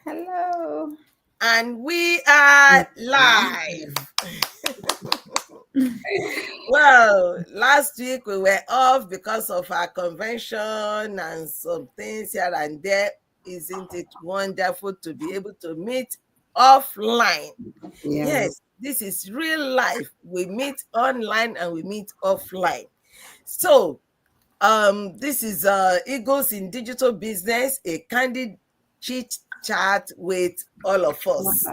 Hello. And we are live. Well, last week we were off because of our convention and some things here and there. Isn't it wonderful to be able to meet offline? Yeah. Yes, this is real life. We meet online and we meet offline. So, this is Eagles in Digital Business, a candid chit chat with all of us.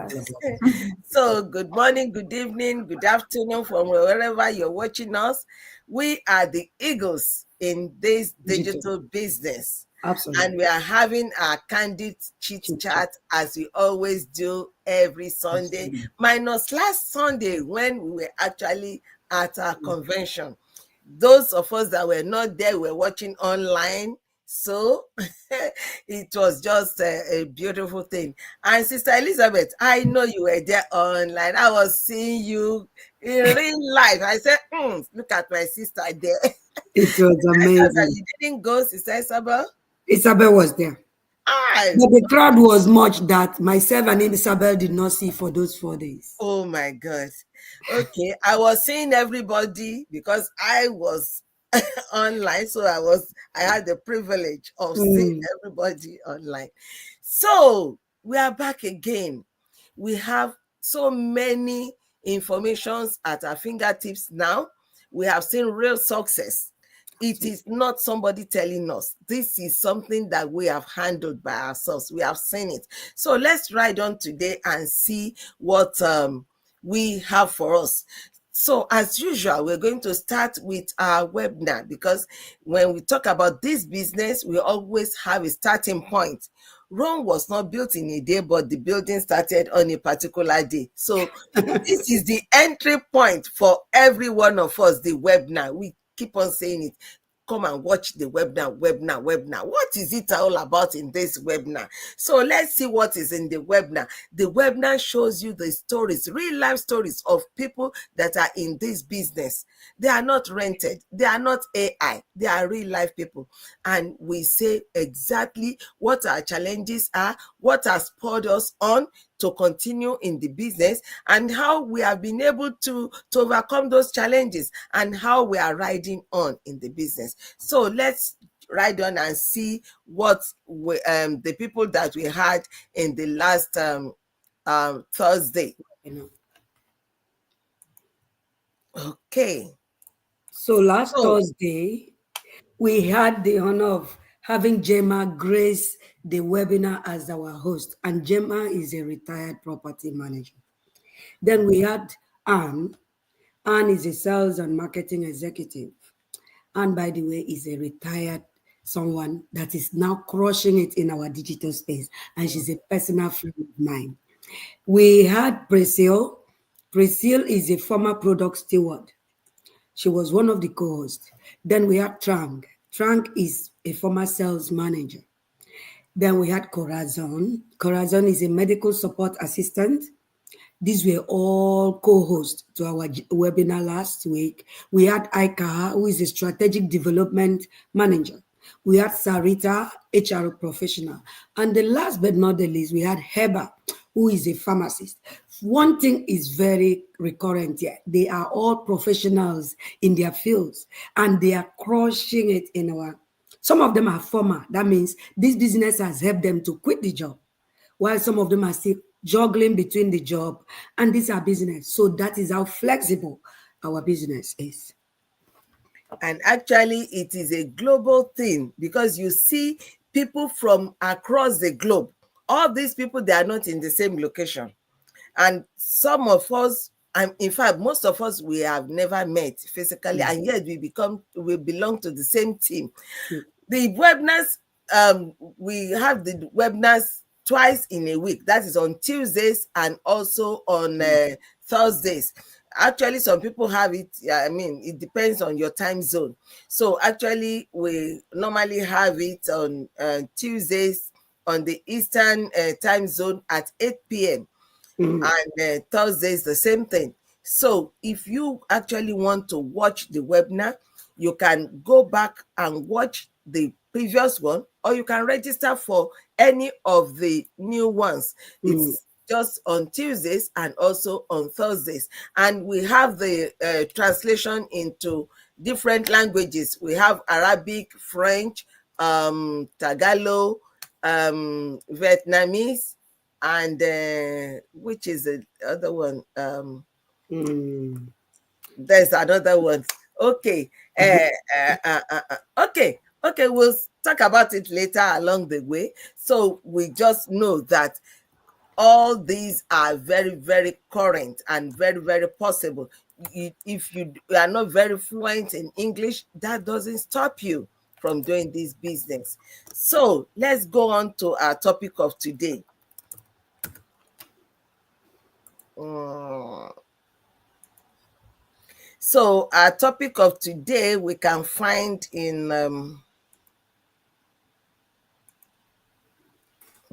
So, good morning, good evening, good afternoon from wherever you're watching us. We are the Eagles in this digital business. Absolutely. And we are having our candid chit chat as we always do every Sunday, minus last Sunday when we were actually at our convention. Those of us that were not there were watching online. So it was just a beautiful thing. And Sister Elizabeth, I know you were there online. I was seeing you in real life. I said, look at my sister there. It was amazing. You didn't go, Sister Isabel? Isabel was there. I But the crowd was much that myself and Isabel did not see for those 4 days. Oh my God. Okay. I was seeing everybody because I was online. So I had the privilege of seeing everybody online. So we are back again. We have so many informations at our fingertips now. We have seen real success. It is not somebody telling us. This is something that we have handled by ourselves. We have seen it. So let's ride on today and see what we have for us. So as usual, we're going to start with our webinar because when we talk about this business, we always have a starting point. Rome was not built in a day, but the building started on a particular day. So this is the entry point for every one of us, the webinar. We keep on saying it. Come and watch the webinar. What is it all about in this webinar? So let's see what is in the webinar. The webinar shows you the stories, real life stories of people that are in this business. They are not rented. They are not AI. They are real life people. And we say exactly what our challenges are, what has spurred us on to continue in the business, and how we have been able to overcome those challenges, and how we are riding on in the business. So let's ride on and see what the people that we had in the last Thursday. Okay. So last Thursday, we had the honor of having Gemma grace the webinar as our host. And Gemma is a retired property manager. Then we had Anne. Anne is a sales and marketing executive. And by the way, is a retired someone that is now crushing it in our digital space. And she's a personal friend of mine. We had Priscille. Priscille is a former product steward. She was one of the co-hosts. Then we had Trang. Trang is a former sales manager. Then we had Corazon. Corazon is a medical support assistant. These were all co-hosts to our webinar last week. We had Aika, who is a strategic development manager. We had Sarita, HR professional. And the last but not the least, we had Heba, who is a pharmacist. One thing is very recurrent here. They are all professionals in their fields, and they are crushing it in our... Some of them are former. That means this business has helped them to quit the job, while some of them are still juggling between the job and this our business. So that is how flexible our business is. And actually, it is a global thing because you see people from across the globe. All these people, they are not in the same location. And some of us, and in fact, most of us, we have never met physically, and yet we belong to the same team. The webinars, we have the webinars twice in a week. That is on Tuesdays and also on Thursdays. Actually, some people have it. I mean, it depends on your time zone. So actually, we normally have it on Tuesdays on the Eastern time zone at 8 p.m. And Thursdays, the same thing. So if you actually want to watch the webinar, you can go back and watch the previous one, or you can register for any of the new ones. It's just on Tuesdays and also on Thursdays. And we have the translation into different languages. We have Arabic, French, Tagalog, Vietnamese, and which is the other one? There's another one. Okay. Okay. We'll talk about it later along the way. So we just know that all these are very, very current and very, very possible. If you are not very fluent in English, that doesn't stop you from doing this business. So let's go on to our topic of today. So our topic of today we can find in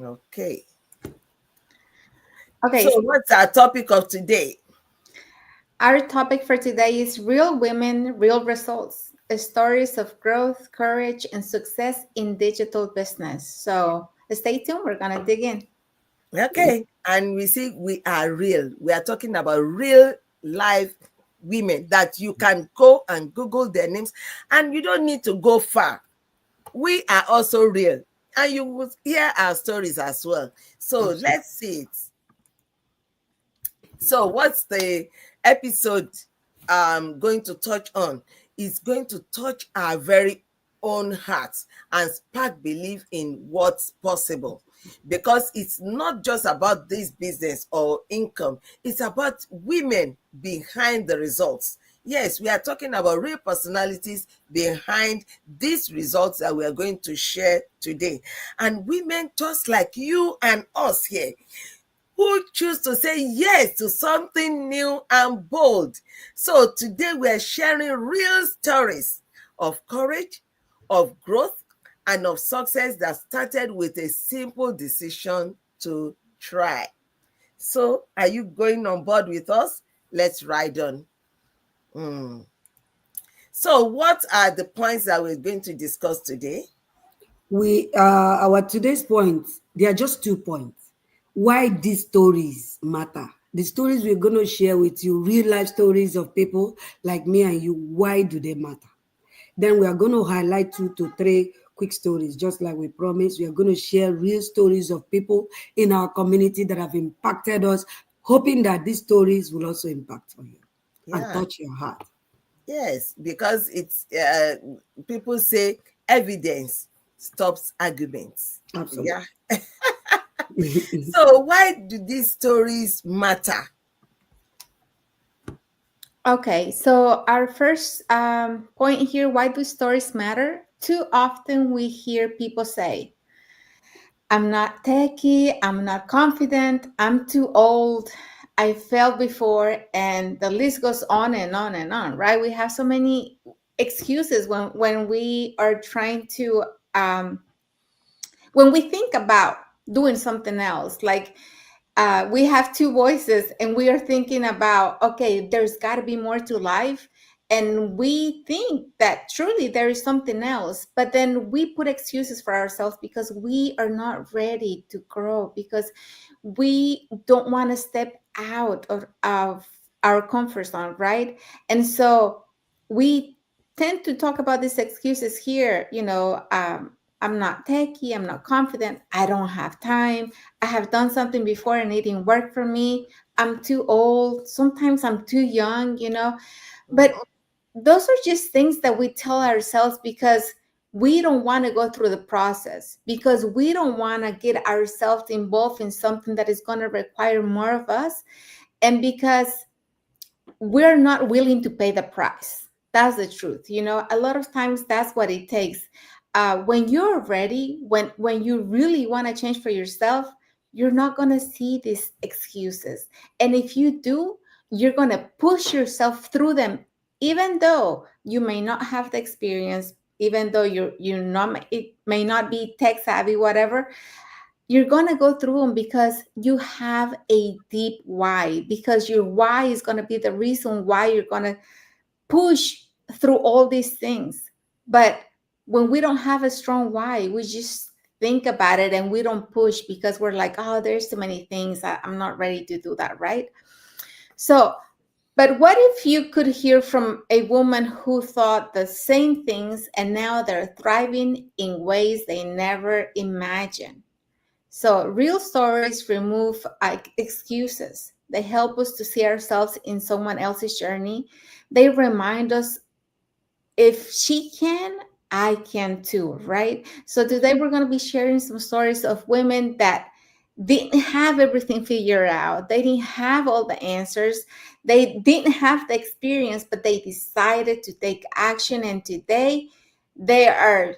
okay. Okay. So what's our topic of today? Our topic for today is real women, real results, stories of growth, courage, and success in digital business. So stay tuned. We're going to dig in. Okay. And we see we are real. We are talking about real life women that you can go and Google their names, and you don't need to go far. We are also real, and you will hear our stories as well. So let's see it. So what's the episode going to touch on? It's going to touch our very own hearts and spark belief in what's possible, because it's not just about this business or income. It's about women behind the results. Yes, we are talking about real personalities behind these results that we are going to share today, and women just like you and us here, who choose to say yes to something new and bold. So today we are sharing real stories of courage, of growth, and of success that started with a simple decision to try. So are you going on board with us? Let's ride on. So what are the points that we're going to discuss today? Our today's points, they are just 2 points. Why these stories matter. The stories we're going to share with you, real life stories of people like me and you, why do they matter? Then we are going to highlight 2 to 3 quick stories, just like we promised. We are going to share real stories of people in our community that have impacted us, hoping that these stories will also impact on you and touch your heart. Yes, because it's people say evidence stops arguments. Absolutely. Yeah. So why do these stories matter? Okay, so our first point here, why do stories matter? Too often we hear people say, I'm not techie, I'm not confident, I'm too old, I failed before, and the list goes on and on and on, right? We have so many excuses when we are trying to, when we think about doing something else, like we have 2 voices and we are thinking about, okay, there's got to be more to life. And we think that truly there is something else, but then we put excuses for ourselves because we are not ready to grow, because we don't want to step out of our comfort zone, right? And so we tend to talk about these excuses here, I'm not techie, I'm not confident, I don't have time, I have done something before and it didn't work for me, I'm too old, sometimes I'm too young, but those are just things that we tell ourselves because we don't want to go through the process, because we don't want to get ourselves involved in something that is going to require more of us, and because we're not willing to pay the price. That's the truth. A lot of times that's what it takes. When you're ready, when you really want to change for yourself, you're not going to see these excuses. And if you do, you're going to push yourself through them, even though you may not have the experience, even though you're not, it may not be tech savvy, whatever. You're going to go through them because you have a deep why, because your why is going to be the reason why you're going to push through all these things. But when we don't have a strong why, we just think about it and we don't push because we're like, oh, there's too many things. I'm not ready to do that, right? So, but what if you could hear from a woman who thought the same things and now they're thriving in ways they never imagined? So, real stories remove excuses. They help us to see ourselves in someone else's journey. They remind us, if she can, I can too, right? So today we're going to be sharing some stories of women that didn't have everything figured out. They didn't have all the answers. They didn't have the experience, but they decided to take action. And today they are,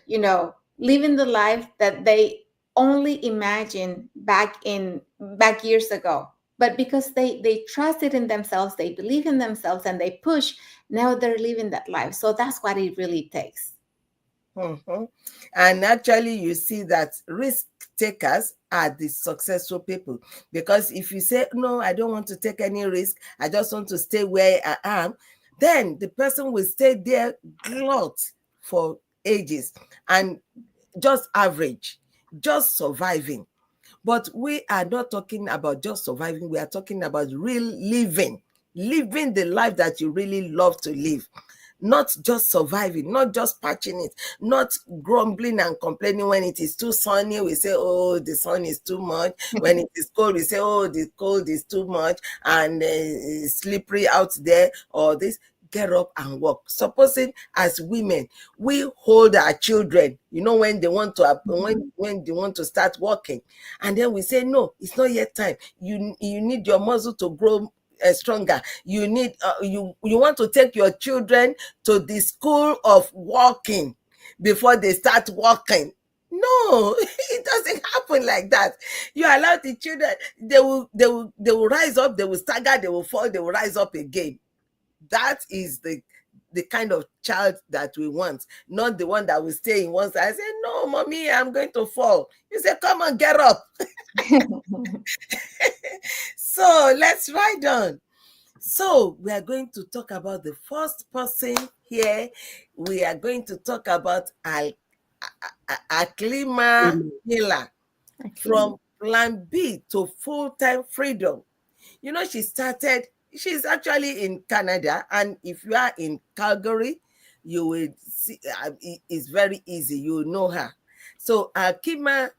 living the life that they only imagined back years ago. But because they trusted in themselves, they believe in themselves, and they push, now they're living that life. So that's what it really takes. Mm-hmm. And actually, you see that risk takers are the successful people, because if you say, no, I don't want to take any risk, I just want to stay where I am, then the person will stay there glut for ages and just average, just surviving. But we are not talking about just surviving. We are talking about real living the life that you really love to live. Not just surviving, not just patching it, not grumbling and complaining when it is too sunny. We say, oh, the sun is too much. When it is cold, we say, oh, the cold is too much and it's slippery out there, or this. Get up and walk. Supposing as women, we hold our children, when they want to when they want to start walking, and then we say, no, it's not yet time. You need your muscle to grow stronger. You need you want to take your children to the school of walking before they start walking. No, it doesn't happen like that. You allow the children, they will rise up, they will stagger, they will fall, they will rise up again. That is the kind of child that we want, not the one that will stay in one side. I say, no, mommy, I'm going to fall. You say, come on, get up. So let's ride on. So we are going to talk about the first person here. We are going to talk about Aklima Nila, from Plan B to full-time freedom. She's actually in Canada, and if you are in Calgary, you will see, it's very easy. You will know her. So Akilma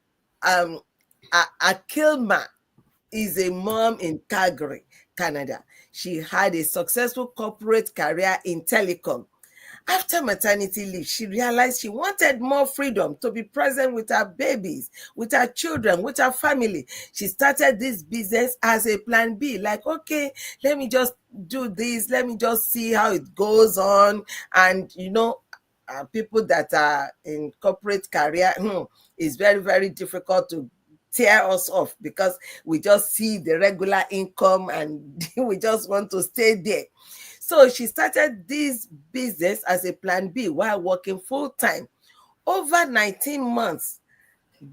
is a mom in Calgary, Canada. She had a successful corporate career in telecom. After maternity leave, she realized she wanted more freedom to be present with her babies, with her children, with her family. She started this business as a plan B, like, okay, let me just do this. Let me just see how it goes on. And, people that are in corporate career, it's very, very difficult to tear us off, because we just see the regular income and we just want to stay there. So she started this business as a plan B while working full time. Over 19 months,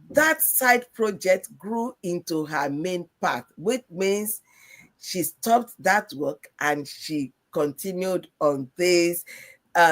that side project grew into her main path, which means she stopped that work and she continued on this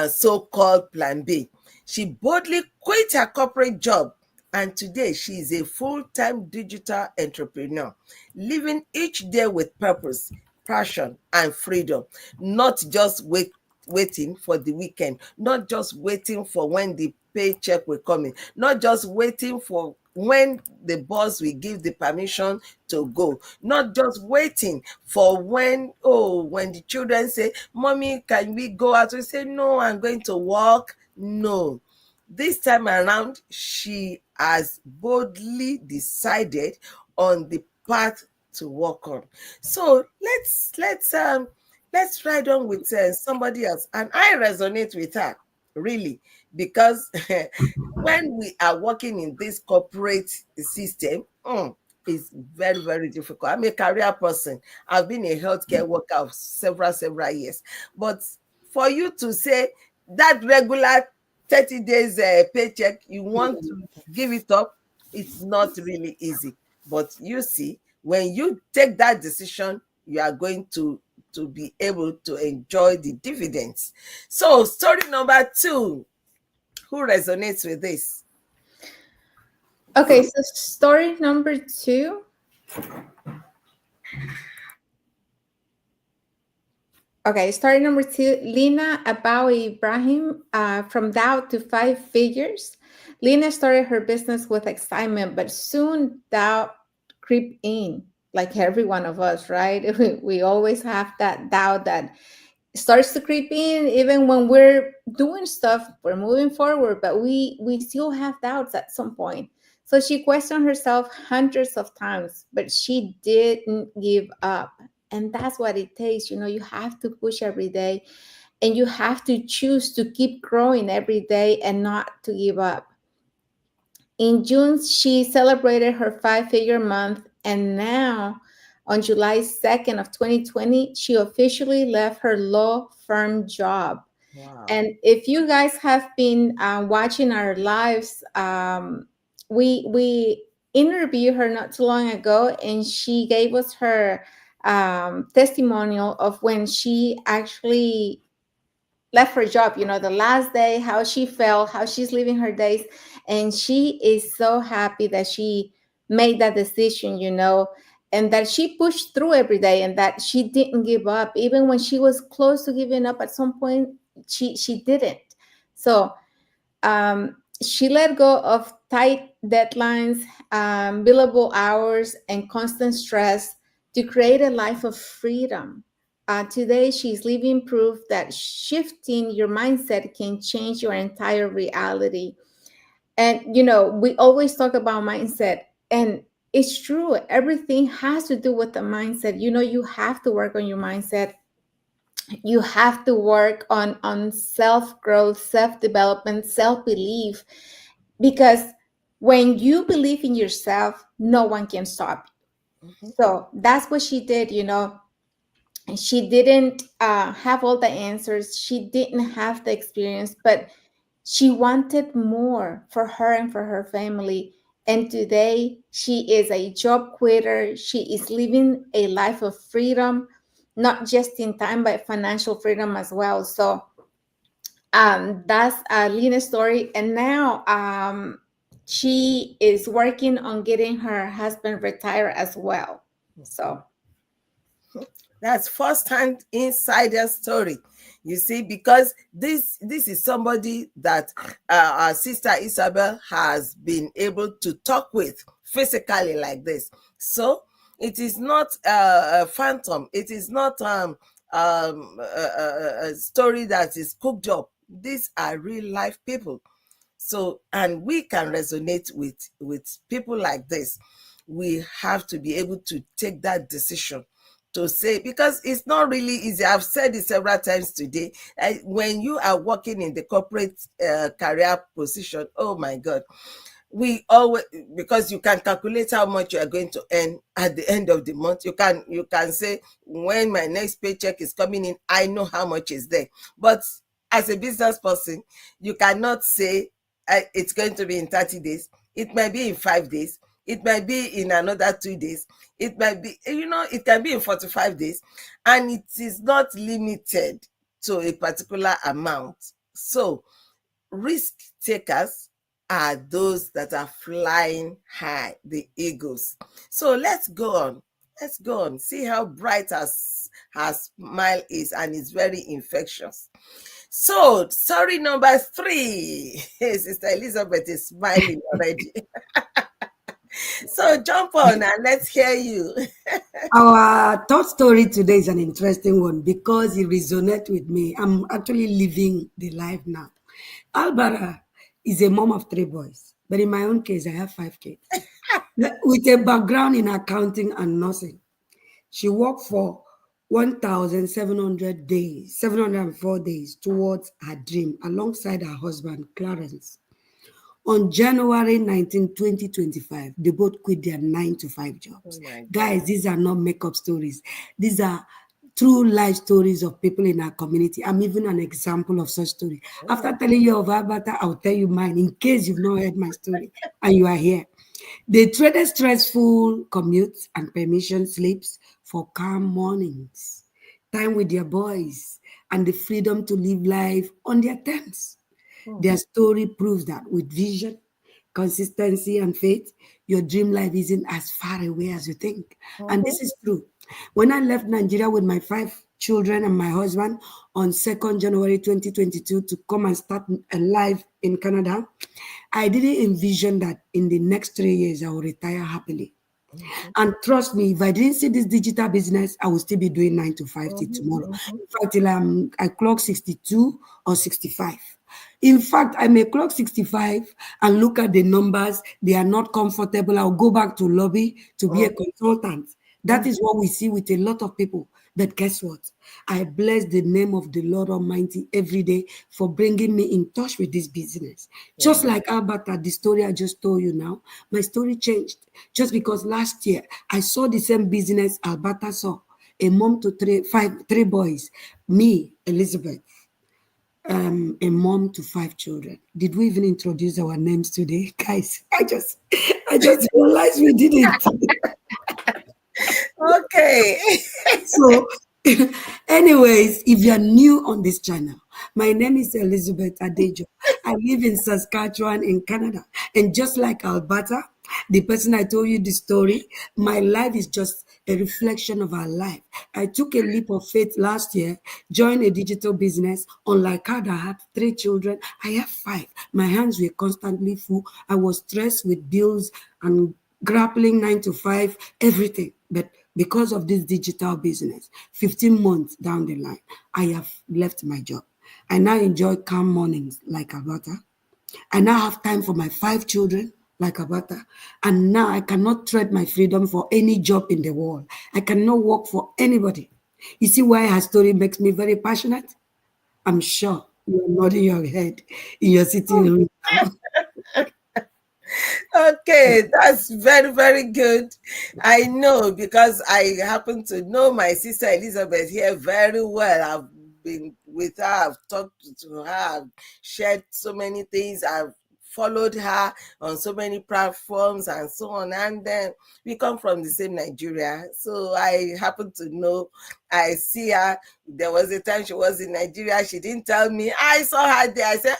so-called plan B. She boldly quit her corporate job, and today she is a full-time digital entrepreneur, living each day with purpose, passion, and freedom, not just waiting for the weekend, not just waiting for when the paycheck will come in, not just waiting for when the boss will give the permission to go, not just waiting for when the children say, mommy, can we go out? We say, no, I'm going to work. No. This time around, she has boldly decided on the path to work on. So let's ride on with somebody else. And I resonate with her, really, because when we are working in this corporate system, it's very, very difficult. I'm a career person. I've been a healthcare worker of several years. But for you to say that regular 30 days paycheck, you want to give it up, it's not really easy. But you see, when you take that decision, you are going to be able to enjoy the dividends. So story number 2, Who resonates with this? Okay, so story number 2. Okay, story number 2. Lina Abou Ibrahim, from doubt to 5 figures. Lina started her business with excitement, but soon doubt creep in, like every one of us, right? We always have that doubt that starts to creep in even when we're doing stuff, we're moving forward, but we still have doubts at some point. So she questioned herself hundreds of times, but she didn't give up. And that's what it takes. You have to push every day, and you have to choose to keep growing every day and not to give up. In June, she celebrated her 5-figure month, and now on July 2nd of 2020, she officially left her law firm job. Wow. And if you guys have been watching our lives, we interviewed her not too long ago, and she gave us her testimonial of when she actually left her job, the last day, how she felt, how she's living her days. And she is so happy that she made that decision, and that she pushed through every day, and that she didn't give up. Even when she was close to giving up at some point, she didn't. So she let go of tight deadlines, billable hours, and constant stress to create a life of freedom. Today, she's living proof that shifting your mindset can change your entire reality. And, we always talk about mindset, and it's true. Everything has to do with the mindset. You have to work on your mindset. You have to work on self-growth, self-development, self-belief, because when you believe in yourself, no one can stop you. Mhm. So that's what she did. And she didn't have all the answers. She didn't have the experience, but she wanted more for her and for her family. And today, she is a job quitter. She is living a life of freedom, not just in time, but financial freedom as well. So that's Lina's story. And now she is working on getting her husband retired as well. So That's first-hand insider story. You see, because this is somebody that our sister Isabel has been able to talk with physically like this. So it is not a phantom. It is not a story that is cooked up. These are real life people. So, and we can resonate with people like this. We have to be able to take that decision to say, because it's not really easy. I've said it several times today. When you are working in the corporate career position, oh my God, we always, because you can calculate how much you are going to earn at the end of the month. You can say, when my next paycheck is coming in, I know how much is there. But as a business person, you cannot say it's going to be in 30 days. It might be in 5 days. It might be in another 2 days. It might be, it can be in 45 days. And it is not limited to a particular amount. So risk takers are those that are flying high, the eagles. So let's go on. Let's go on. See how bright her smile is, and it's very infectious. So, sorry, number 3. Sister Elizabeth is smiling already. So, jump on and let's hear you. Our third story today is an interesting one because it resonates with me. I'm actually living the life now. Albertha is a mom of 3 boys, but in my own case, I have 5 kids. With a background in accounting and nursing, she worked for 1,700 days, 704 days towards her dream alongside her husband, Clarence. On January 19, 2025, they both quit their 9 to 5 jobs. Oh my God. Guys, these are not makeup stories. These are true life stories of people in our community. I'm even an example of such story. After telling you of Albertha, I'll tell you mine in case you've not heard my story and you are here. They traded stressful commutes and permission slips for calm mornings, time with their boys, and the freedom to live life on their terms. Their story proves that with vision, consistency, and faith, your dream life isn't as far away as you think. And this is true. When I left Nigeria with my 5 children and my husband on 2nd January 2022 to come and start a life in Canada, I didn't envision that in the next 3 years I will retire happily. And trust me, if I didn't see this digital business, I would still be doing 9 to 5 till tomorrow. In fact, till I clock 62 or 65. In fact, I may clock 65 and look at the numbers. They are not comfortable. I'll go back to lobby to be a consultant. That is what we see with a lot of people. But guess what? I bless the name of the Lord Almighty every day for bringing me in touch with this business. Just like Albertha, the story I just told you now, my story changed. Just because last year I saw the same business Albertha saw. A mom to three boys. Me, Elizabeth, a mom to 5 children. Did we even introduce our names today? Guys, I just realized we didn't. Okay. So, anyways, if you're new on this channel, my name is Elizabeth Adejo. I live in Saskatchewan in Canada. And just like Albertha, the person I told you the story, my life is just a reflection of our life. I took a leap of faith last year, joined a digital business. Unlike her, I had 3 children. I have 5. My hands were constantly full. I was stressed with bills and grappling 9 to 5, everything. But because of this digital business, 15 months down the line, I have left my job. I now enjoy calm mornings like Albertha. I now have time for my 5 children like Albertha. And now I cannot trade my freedom for any job in the world. I cannot work for anybody. You see why her story makes me very passionate? I'm sure you're nodding your head in your sitting room now. Okay, that's very, very good. I know because I happen to know my sister Elizabeth here very well. I've been with her, I've talked to her, I've shared so many things, I've followed her on so many platforms and so on. And then we come from the same Nigeria. So I happen to know, I see her. There was a time she was in Nigeria. She didn't tell me. I saw her there. I said,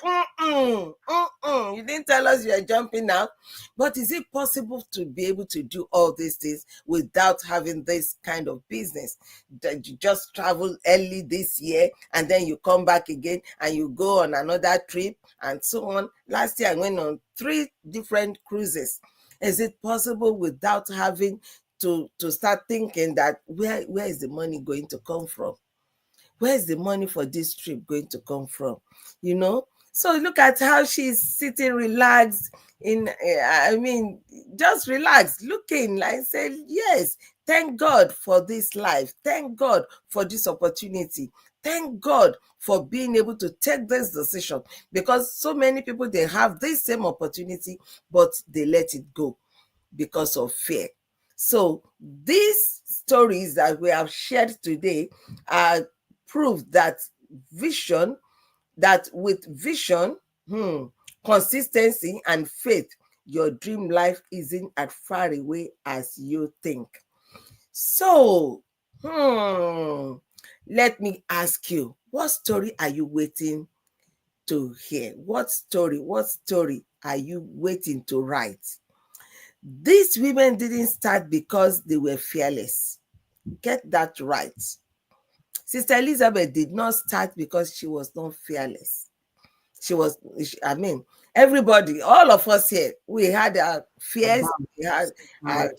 you didn't tell us you are jumping now. But is it possible to be able to do all these things without having this kind of business? That you just travel early this year and then you come back again and you go on another trip and so on. Last year I went on 3 different cruises. Is it possible without having to start thinking that where is the money going to come from? Where is the money for this trip going to come from? You know? So look at how she's sitting relaxed just relaxed, looking like say, yes, thank God for this life. Thank God for this opportunity. Thank God for being able to take this decision, because so many people, they have this same opportunity, but they let it go because of fear. So these stories that we have shared today are proof that with vision, consistency and faith, your dream life isn't as far away as you think. So, let me ask you, what story are you waiting to hear? What story are you waiting to write? These women didn't start because they were fearless. Get that right. Sister Elizabeth did not start because she was not fearless. Everybody, all of us here, we had our fears, we had our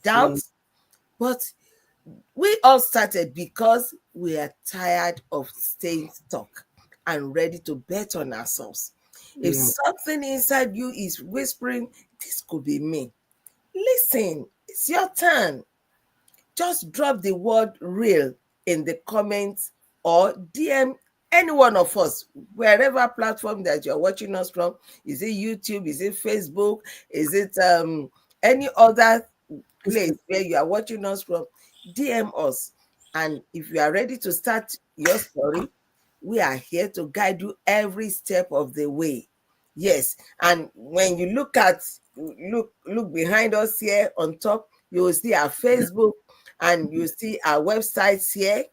doubts, but we all started because we are tired of staying stuck and ready to bet on ourselves. If something inside you is whispering, this could be me, listen, it's your turn. Just drop the word real in the comments or DM any one of us, wherever platform that you're watching us from. Is it YouTube? Is it Facebook? Is it any other place where you are watching us from? DM us. And if you are ready to start your story, we are here to guide you every step of the way. Yes. And when you look behind us here on top, you will see our Facebook and you see our websites here.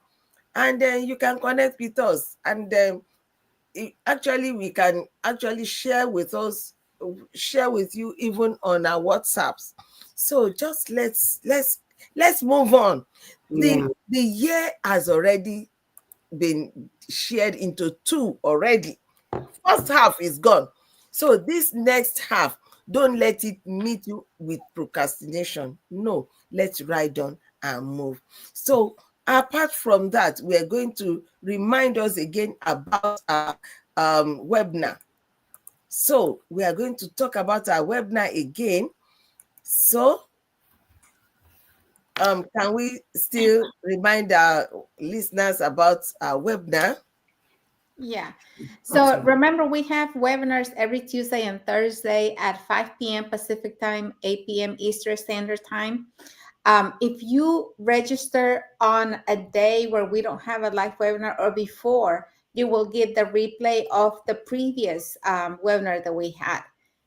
And then you can connect with us. And actually we can actually share with you even on our WhatsApps. So just let's move on. Yeah. The year has already been shared into two already. First half is gone. So this next half, don't let it meet you with procrastination. No, let's ride on and move. So apart from that, we are going to remind us again about our webinar. So we are going to talk about our webinar again. So can we still remind our listeners about our webinar? Yeah. So remember, we have webinars every Tuesday and Thursday at 5 p.m. Pacific time, 8 p.m. Eastern Standard Time. If you register on a day where we don't have a live webinar or before, you will get the replay of the previous webinar that we had.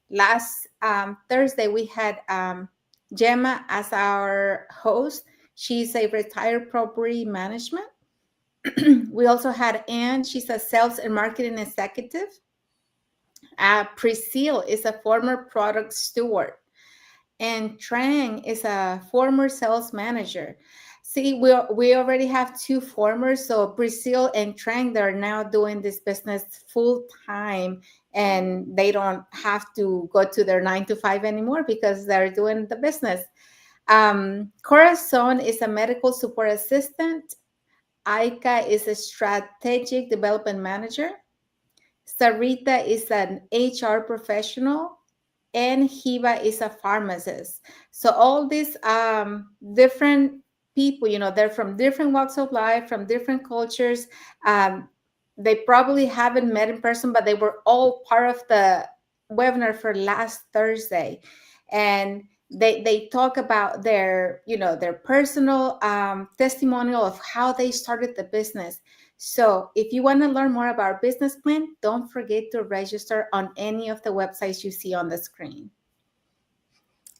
Last Thursday, we had Gemma as our host. She's a retired property management. We also had Anne. She's a sales and marketing executive. Priscille is a former product steward. And Trang is a former sales manager. See, we already have two formers. So Priscille and Trang, they're now doing this business full time, and they don't have to go to their 9 to 5 anymore because they're doing the business. Corazon is a medical support assistant. Aika is a strategic development manager. Sarita is an HR professional, and Hiba is a pharmacist. So all these different people, they're from different walks of life, from different cultures. They probably haven't met in person, but they were all part of the webinar for last Thursday. And they talk about their personal testimonial of how they started the business. So if you want to learn more about our business plan, don't forget to register on any of the websites you see on the screen.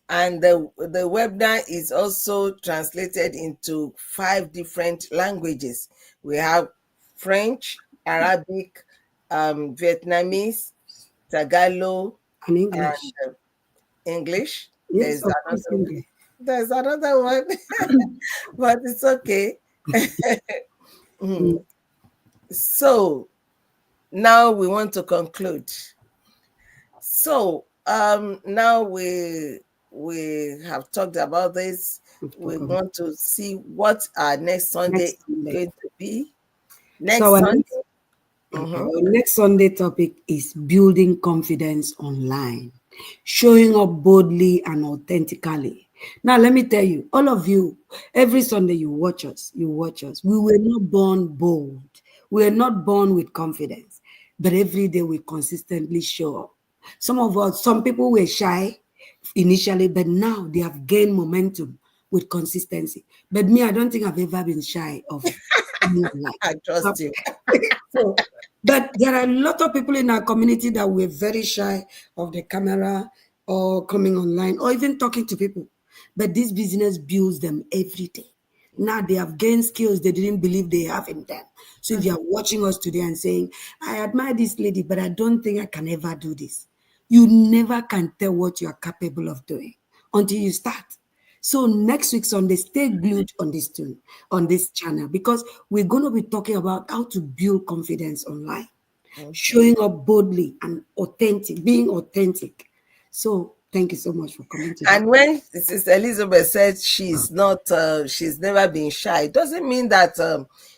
And the webinar is also translated into 5 different languages. We have French, Arabic, Vietnamese, Tagalog, And English. and English. Yes, of course, English. There's another one, but it's okay. So now we want to conclude. So now we have talked about this. We want to see what our next Sunday is going to be. Our next Sunday topic is building confidence online, showing up boldly and authentically. Now, let me tell you, all of you, every Sunday you watch us. We were not born bold. We were not born with confidence, but every day we consistently show up. Some people were shy initially, but now they have gained momentum with consistency. But me, I don't think I've ever been shy of life. I trust you. But there are a lot of people in our community that were very shy of the camera or coming online or even talking to people. But this business builds them every day. Now they have gained skills they didn't believe they have in them. So if you are watching us today and saying, I admire this lady, but I don't think I can ever do this, you never can tell what you are capable of doing until you start. So next week Sunday, stay glued on this channel, because we're going to be talking about how to build confidence online, showing up boldly and being authentic. So thank you so much for coming today. And when Sister Elizabeth said she's never been shy, it doesn't mean that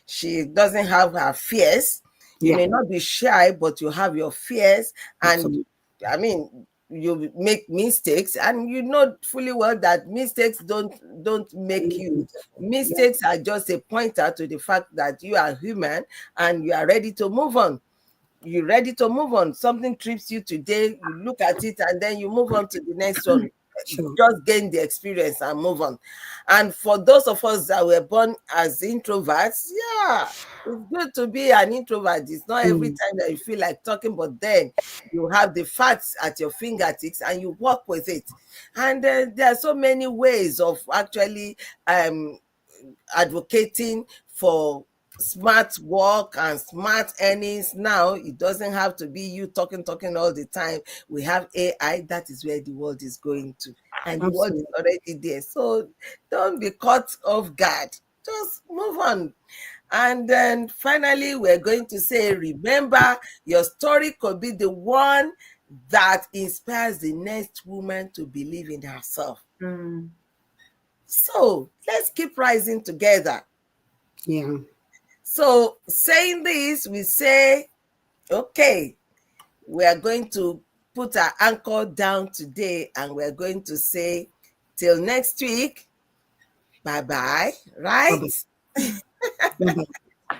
she doesn't have her fears. You may not be shy, but you have your fears. And I mean, you make mistakes, and you know fully well that mistakes don't make you. Mistakes are just a pointer to the fact that you are human and you are ready to move on. You're ready to move on. Something trips you today, you look at it, and then you move on to the next one. Just gain the experience and move on. And for those of us that were born as introverts, it's good to be an introvert. It's not every time that you feel like talking, but then you have the facts at your fingertips and you work with it. And there are so many ways of actually advocating for smart work and smart earnings. Now it doesn't have to be you talking all the time. We have AI. That is where the world is going to, and the world is Absolutely. already there. So don't be caught off guard. Just move on. And then finally, we're going to say, remember, your story could be the one that inspires the next woman to believe in herself. Mm. So let's keep rising together. Yeah. So saying this, we say, okay, we are going to put our anchor down today, and we're going to say, till next week, bye-bye, right? Bye-bye. Bye-bye.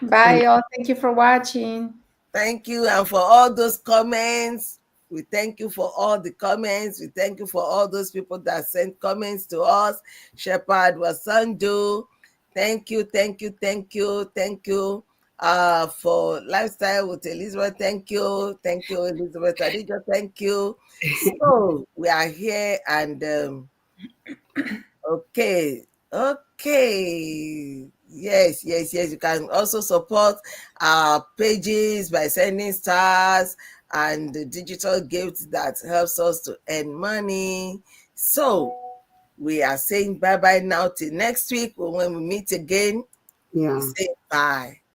Bye, Thank y'all. Thank you for watching. Thank you. And for all those comments, we thank you for all the comments. We thank you for all those people that sent comments to us. Shepherd Wasandu, thank you, thank you, thank you, thank you. For Lifestyle with Elizabeth, thank you, Elizabeth Adijo, thank you. So we are here, and okay. Yes. You can also support our pages by sending stars and the digital gifts that helps us to earn money. So we are saying bye-bye now till next week. When we meet again, we Yeah. say bye.